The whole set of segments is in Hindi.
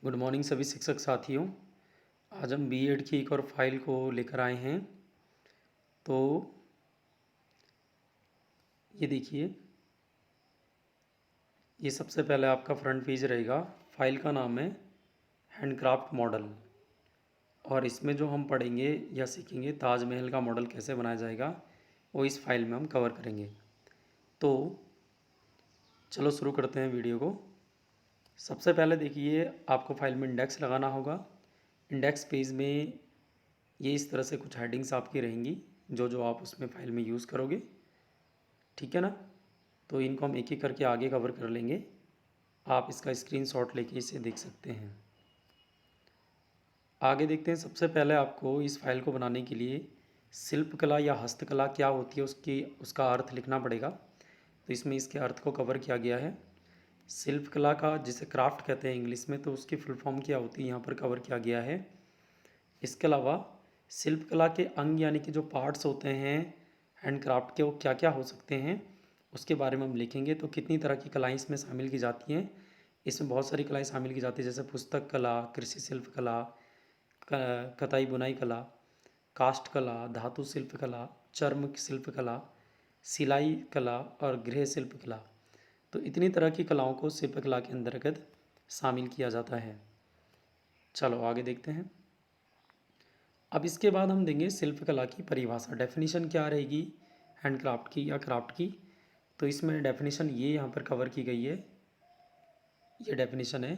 गुड मॉर्निंग सभी शिक्षक साथियों। आज हम बीएड की एक और फाइल को लेकर आए हैं। तो ये देखिए, ये सबसे पहले आपका फ्रंट पेज रहेगा। फाइल का नाम है हैंडक्राफ्ट मॉडल, और इसमें जो हम पढ़ेंगे या सीखेंगे ताजमहल का मॉडल कैसे बनाया जाएगा वो इस फाइल में हम कवर करेंगे। तो चलो शुरू करते हैं वीडियो को। सबसे पहले देखिए, आपको फाइल में इंडेक्स लगाना होगा। इंडेक्स पेज में ये इस तरह से कुछ हेडिंग्स आपकी रहेंगी जो जो आप उसमें फाइल में यूज़ करोगे, ठीक है ना। तो इनको हम एक एक करके आगे कवर कर लेंगे। आप इसका स्क्रीनशॉट लेके इसे देख सकते हैं। आगे देखते हैं। सबसे पहले आपको इस फाइल को बनाने के लिए शिल्पकला या हस्तकला क्या होती है उसका अर्थ लिखना पड़ेगा। तो इसमें इसके अर्थ को कवर किया गया है। शिल्पकला का जिसे क्राफ्ट कहते हैं इंग्लिश में, तो उसकी फुल फॉर्म क्या होती है यहाँ पर कवर किया गया है। इसके अलावा शिल्पकला के अंग यानी कि जो पार्ट्स होते हैं हैंडक्राफ्ट के, वो क्या क्या हो सकते हैं उसके बारे में हम लिखेंगे। तो कितनी तरह की कलाएँ इसमें शामिल की जाती हैं। इसमें बहुत सारी कलाएँ शामिल की जाती हैं, जैसे पुस्तक कला, कृषि शिल्प कला, कताई बुनाई कला, काष्ठ कला, धातु शिल्प कला, चर्म शिल्प कला, सिलाई कला और गृह शिल्प कला। तो इतनी तरह की कलाओं को शिल्प कला के अंतर्गत शामिल किया जाता है। चलो आगे देखते हैं। अब इसके बाद हम देंगे शिल्पकला की परिभाषा, डेफिनेशन क्या रहेगी हैंडक्राफ्ट की या क्राफ्ट की। तो इसमें डेफिनेशन ये यहाँ पर कवर की गई है। ये डेफिनेशन है,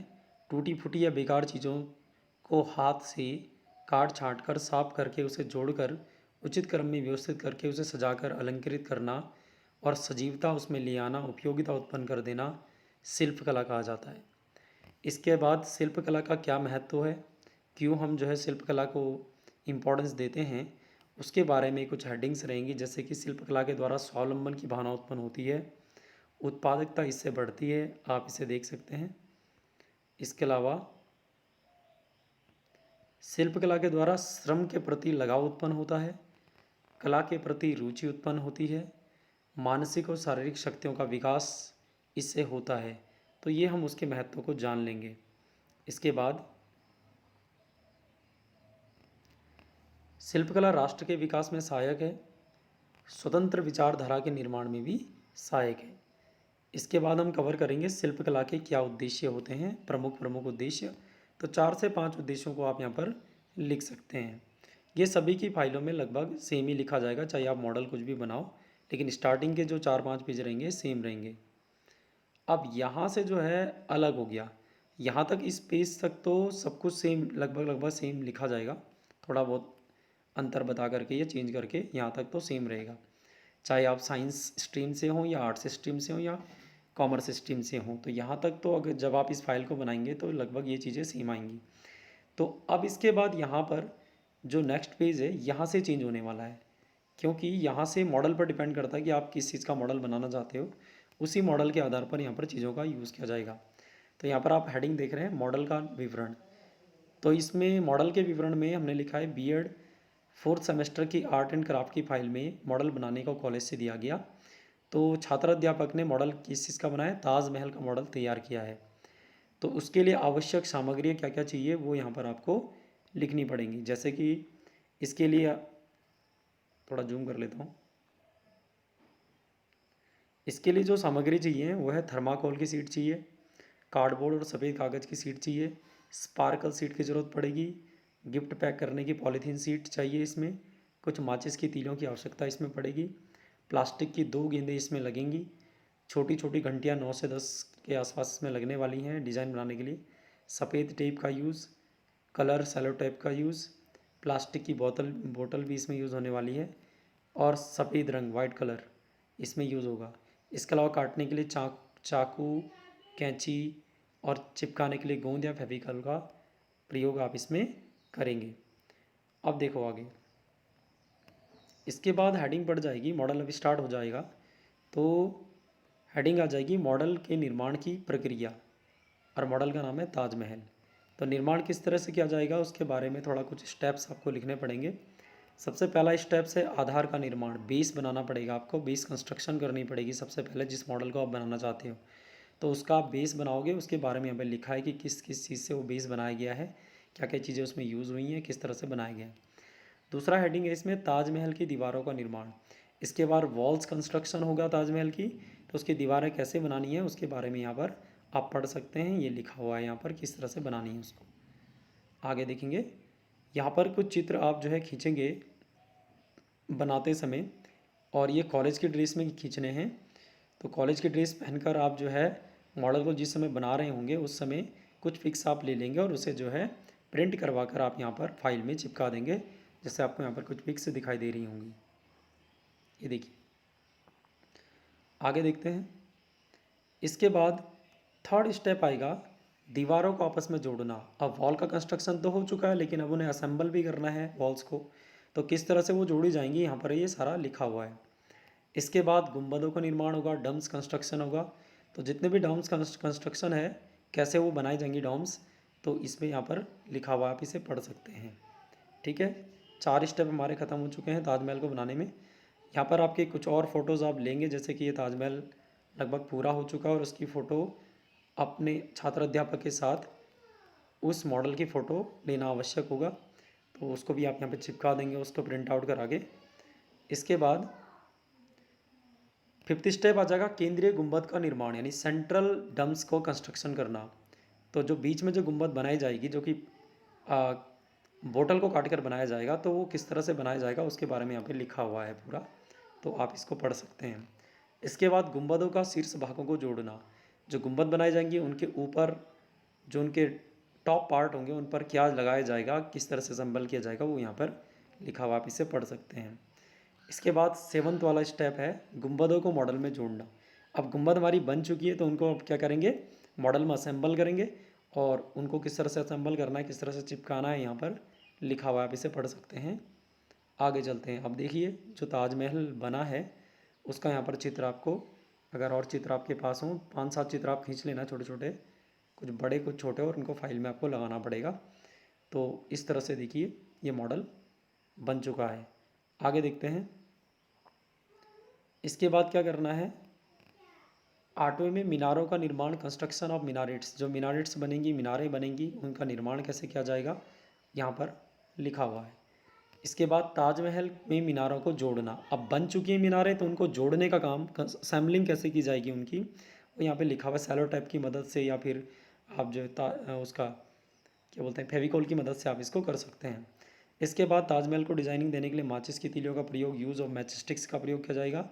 टूटी फूटी या बेकार चीज़ों को हाथ से काट छाँट कर साफ करके उसे जोड़कर उचित क्रम में व्यवस्थित करके उसे सजाकर अलंकृत करना और सजीवता उसमें ले आना, उपयोगिता उत्पन्न कर देना शिल्पकला कहा जाता है। इसके बाद शिल्पकला का क्या महत्व है, क्यों हम जो है शिल्पकला को इम्पोर्टेंस देते हैं, उसके बारे में कुछ हेडिंग्स रहेंगी। जैसे कि शिल्पकला के द्वारा स्वावलंबन की भावना उत्पन्न होती है, उत्पादकता इससे बढ़ती है, आप इसे देख सकते हैं। इसके अलावा शिल्पकला के द्वारा श्रम के प्रति लगाव उत्पन्न होता है, कला के प्रति रुचि उत्पन्न होती है, मानसिक और शारीरिक शक्तियों का विकास इससे होता है। तो ये हम उसके महत्व को जान लेंगे। इसके बाद शिल्पकला राष्ट्र के विकास में सहायक है, स्वतंत्र विचारधारा के निर्माण में भी सहायक है। इसके बाद हम कवर करेंगे शिल्पकला के क्या उद्देश्य होते हैं, प्रमुख प्रमुख उद्देश्य। तो 4 से 5 उद्देश्यों को आप यहाँ पर लिख सकते हैं। ये सभी की फाइलों में लगभग सेम ही लिखा जाएगा, चाहे आप मॉडल कुछ भी बनाओ, लेकिन स्टार्टिंग के जो 4-5 पेज रहेंगे सेम रहेंगे। अब यहाँ से जो है अलग हो गया, यहाँ तक इस पेज तक तो सब कुछ सेम लगभग सेम लिखा जाएगा। थोड़ा बहुत अंतर बता करके या चेंज करके यहाँ तक तो सेम रहेगा, चाहे आप साइंस स्ट्रीम से हों या आर्ट्स स्ट्रीम से हों या कॉमर्स स्ट्रीम से हों। तो यहाँ तक तो अगर जब आप इस फाइल को बनाएंगे तो लगभग ये चीज़ें सेम आएंगी। तो अब इसके बाद यहाँ पर जो नेक्स्ट पेज है यहाँ से चेंज होने वाला है, क्योंकि यहाँ से मॉडल पर डिपेंड करता है कि आप किस चीज़ का मॉडल बनाना चाहते हो, उसी मॉडल के आधार पर यहाँ पर चीज़ों का यूज़ किया जाएगा। तो यहाँ पर आप हेडिंग देख रहे हैं मॉडल का विवरण। तो इसमें मॉडल के विवरण में हमने लिखा है बीएड 4th सेमेस्टर की आर्ट एंड क्राफ्ट की फाइल में मॉडल बनाने को कॉलेज से दिया गया। तो छात्र अध्यापक ने मॉडल किस चीज़ का बनाया, ताजमहल का मॉडल तैयार किया है। तो उसके लिए आवश्यक सामग्री क्या क्या चाहिए वो यहाँ पर आपको लिखनी पड़ेंगी। जैसे कि इसके लिए थोड़ा जूम कर लेता हूँ। इसके लिए जो सामग्री चाहिए वो है थर्माकोल की सीट चाहिए, कार्डबोर्ड और सफ़ेद कागज़ की सीट चाहिए, स्पार्कल सीट की ज़रूरत पड़ेगी, गिफ्ट पैक करने की पॉलीथीन सीट चाहिए, इसमें कुछ माचिस की तीलियों की आवश्यकता इसमें पड़ेगी, प्लास्टिक की 2 गेंदें इसमें लगेंगी, छोटी छोटी घंटियाँ 9 से 10 के आसपास इसमें लगने वाली हैं डिज़ाइन बनाने के लिए, सफ़ेद टेप का यूज़, कलर सेलो टेप का यूज़, प्लास्टिक की बोतल भी इसमें यूज़ होने वाली है, और सफ़ेद रंग वाइट कलर इसमें यूज़ होगा। इसके अलावा काटने के लिए चाकू, कैंची और चिपकाने के लिए गोंद या फेविकॉल का प्रयोग आप इसमें करेंगे। अब देखो आगे, इसके बाद हेडिंग पड़ जाएगी, मॉडल अब स्टार्ट हो जाएगा। तो हेडिंग आ जाएगी मॉडल के निर्माण की प्रक्रिया, और मॉडल का नाम है ताजमहल। तो निर्माण किस तरह से किया जाएगा उसके बारे में थोड़ा कुछ स्टेप्स आपको लिखने पड़ेंगे। सबसे पहला स्टेप्स है आधार का निर्माण, बेस बनाना पड़ेगा आपको, बेस कंस्ट्रक्शन करनी पड़ेगी सबसे पहले जिस मॉडल को आप बनाना चाहते हो। तो उसका आप बेस बनाओगे, उसके बारे में यहाँ पे लिखा है कि किस किस चीज़ से वो बेस बनाया गया है, क्या क्या चीज़ें उसमें यूज़ हुई हैं, किस तरह से बनाया गया है। दूसरा हेडिंग है इसमें ताजमहल की दीवारों का निर्माण। इसके बाद वॉल्स कंस्ट्रक्शन होगा ताजमहल की, तो उसकी दीवारें कैसे बनानी है उसके बारे में यहाँ पर आप पढ़ सकते हैं, ये लिखा हुआ है यहाँ पर किस तरह से बनानी है उसको। आगे देखेंगे, यहाँ पर कुछ चित्र आप जो है खींचेंगे बनाते समय, और ये कॉलेज की ड्रेस में खींचने हैं। तो कॉलेज की ड्रेस पहनकर आप जो है मॉडल को जिस समय बना रहे होंगे उस समय कुछ पिक्स आप ले लेंगे और उसे जो है प्रिंट करवा कर आप यहाँ पर फाइल में चिपका देंगे। जैसे आपको यहाँ पर कुछ पिक्स दिखाई दे रही होंगी, ये देखिए। आगे देखते हैं, इसके बाद थर्ड स्टेप आएगा दीवारों को आपस में जोड़ना। अब वॉल का कंस्ट्रक्शन तो हो चुका है, लेकिन अब उन्हें असेंबल भी करना है वॉल्स को, तो किस तरह से वो जोड़ी जाएंगी यहाँ पर ये सारा लिखा हुआ है। इसके बाद गुंबदों का निर्माण होगा, डम्स कंस्ट्रक्शन होगा। तो जितने भी डम्स कंस्ट्रक्शन है, कैसे वो बनाई जाएंगी डॉम्स, तो इसमें यहाँ पर लिखा हुआ, आप इसे पढ़ सकते हैं। ठीक है, 4 स्टेप हमारे ख़त्म हो चुके हैं ताजमहल को बनाने में। यहाँ पर आपके कुछ और फ़ोटोज़ आप लेंगे, जैसे कि ये ताजमहल लगभग पूरा हो चुका है और उसकी फ़ोटो अपने छात्र अध्यापक के साथ उस मॉडल की फ़ोटो लेना आवश्यक होगा, तो उसको भी आप यहाँ पे चिपका देंगे, उसको प्रिंट आउट करा के। इसके बाद 5th स्टेप आ जाएगा केंद्रीय गुंबद का निर्माण, यानी सेंट्रल डम्स को कंस्ट्रक्शन करना। तो जो बीच में जो गुंबद बनाई जाएगी, जो कि बोतल को काट कर बनाया जाएगा, तो वो किस तरह से बनाया जाएगा उसके बारे में यहाँ पे लिखा हुआ है पूरा, तो आप इसको पढ़ सकते हैं। इसके बाद गुंबदों का शीर्ष भागों को जोड़ना। जो गुंबद बनाए जाएंगे उनके ऊपर जो उनके टॉप पार्ट होंगे उन पर क्या लगाया जाएगा, किस तरह से संबल किया जाएगा, वो यहाँ पर लिखा हुआ, आप इसे पढ़ सकते हैं। इसके बाद 7th वाला स्टेप है गुंबदों को मॉडल में जोड़ना। अब गुंबद हमारी बन चुकी है, तो उनको अब क्या करेंगे, मॉडल में असेंबल करेंगे, और उनको किस तरह से असेंबल करना है, किस तरह से चिपकाना है, यहाँ पर लिखा हुआ है, आप इसे पढ़ सकते हैं। आगे चलते हैं। अब देखिए, जो ताजमहल बना है उसका यहाँ पर चित्र आपको, अगर और चित्र आपके पास हों, 5-7 चित्र आप खींच लेना, छोटे छोटे, कुछ बड़े कुछ छोटे, और उनको फाइल में आपको लगाना पड़ेगा। तो इस तरह से देखिए ये मॉडल बन चुका है। आगे देखते हैं, इसके बाद क्या करना है, 8वें में मीनारों का निर्माण, कंस्ट्रक्शन ऑफ मिनारेट्स। जो मिनारेट्स बनेंगी, मीनारें बनेंगी, उनका निर्माण कैसे किया जाएगा यहाँ पर लिखा हुआ है। इसके बाद ताजमहल में मीनारों को जोड़ना। अब बन चुकी हैं मीनारें, तो उनको जोड़ने का काम, असेंबलिंग कैसे की जाएगी उनकी, वो यहाँ पे लिखा हुआ है। सेलो टेप की मदद से, या फिर आप जो उसका क्या बोलते हैं, फेविकॉल की मदद से आप इसको कर सकते हैं। इसके बाद ताजमहल को डिज़ाइनिंग देने के लिए माचिस की तीलियों का प्रयोग, यूज़ ऑफ मैच स्टिक्स का प्रयोग किया जाएगा।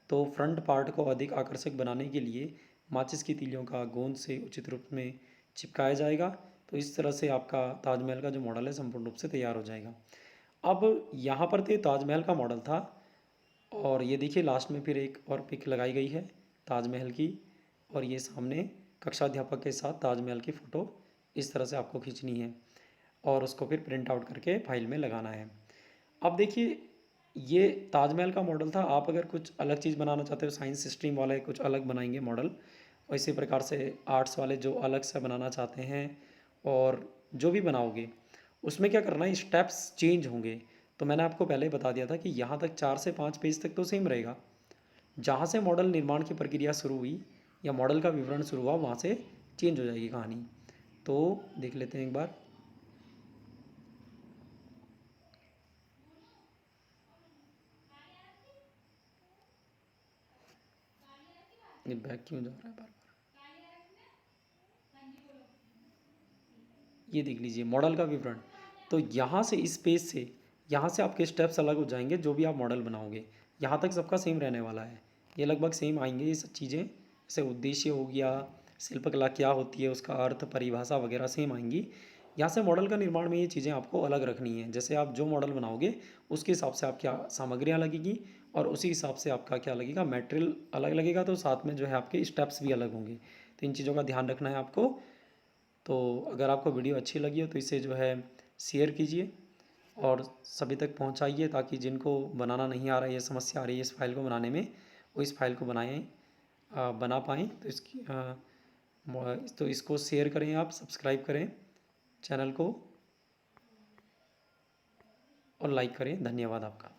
तो फ्रंट पार्ट को अधिक आकर्षक बनाने के लिए माचिस की तीलियों का गोंद से उचित रूप में चिपकाया जाएगा। तो इस तरह से आपका ताजमहल का जो मॉडल है संपूर्ण रूप से तैयार हो जाएगा। अब यहाँ पर तो ताजमहल का मॉडल था, और ये देखिए लास्ट में फिर एक और पिक लगाई गई है ताजमहल की, और ये सामने कक्षाध्यापक के साथ ताजमहल की फ़ोटो इस तरह से आपको खींचनी है, और उसको फिर प्रिंट आउट करके फाइल में लगाना है। अब देखिए, ये ताजमहल का मॉडल था। आप अगर कुछ अलग चीज़ बनाना चाहते हो, साइंस स्ट्रीम वाले कुछ अलग बनाएंगे मॉडल, और इसी प्रकार से आर्ट्स वाले जो अलग से बनाना चाहते हैं, और जो भी बनाओगे उसमें क्या करना है, स्टेप्स चेंज होंगे। तो मैंने आपको पहले ही बता दिया था कि यहाँ तक 4 से 5 पेज तक तो सेम रहेगा। जहाँ से मॉडल निर्माण की प्रक्रिया शुरू हुई या मॉडल का विवरण शुरू हुआ, वहाँ से चेंज हो जाएगी कहानी। तो देख लेते हैं एक बार। ये बैक क्यों जा रहा है बार बार, ये देख लीजिए मॉडल का विवरण। तो यहाँ से इस पेज से, यहाँ से आपके स्टेप्स अलग हो जाएंगे, जो भी आप मॉडल बनाओगे यहाँ तक सबका सेम रहने वाला है। ये लगभग सेम आएंगे ये सब चीज़ें, जैसे उद्देश्य हो गया, शिल्पकला क्या होती है, उसका अर्थ, परिभाषा वगैरह सेम आएंगी। यहाँ से मॉडल का निर्माण में ये चीज़ें आपको अलग रखनी है। जैसे आप जो मॉडल बनाओगे उसके हिसाब से आप क्या सामग्रियाँ लगेगी, और उसी हिसाब से आपका क्या लगेगा, मटेरियल अलग लगेगा, तो साथ में जो है आपके स्टेप्स भी अलग होंगे। तो इन चीज़ों का ध्यान रखना है आपको। तो अगर आपको वीडियो अच्छी लगी हो तो इसे जो है शेयर कीजिए और सभी तक पहुंचाइए, ताकि जिनको बनाना नहीं आ रहा है, ये समस्या आ रही है इस फाइल को बनाने में, वो इस फाइल को बना पाएँ। तो तो इसको शेयर करें, आप सब्सक्राइब करें चैनल को, और लाइक करें। धन्यवाद आपका।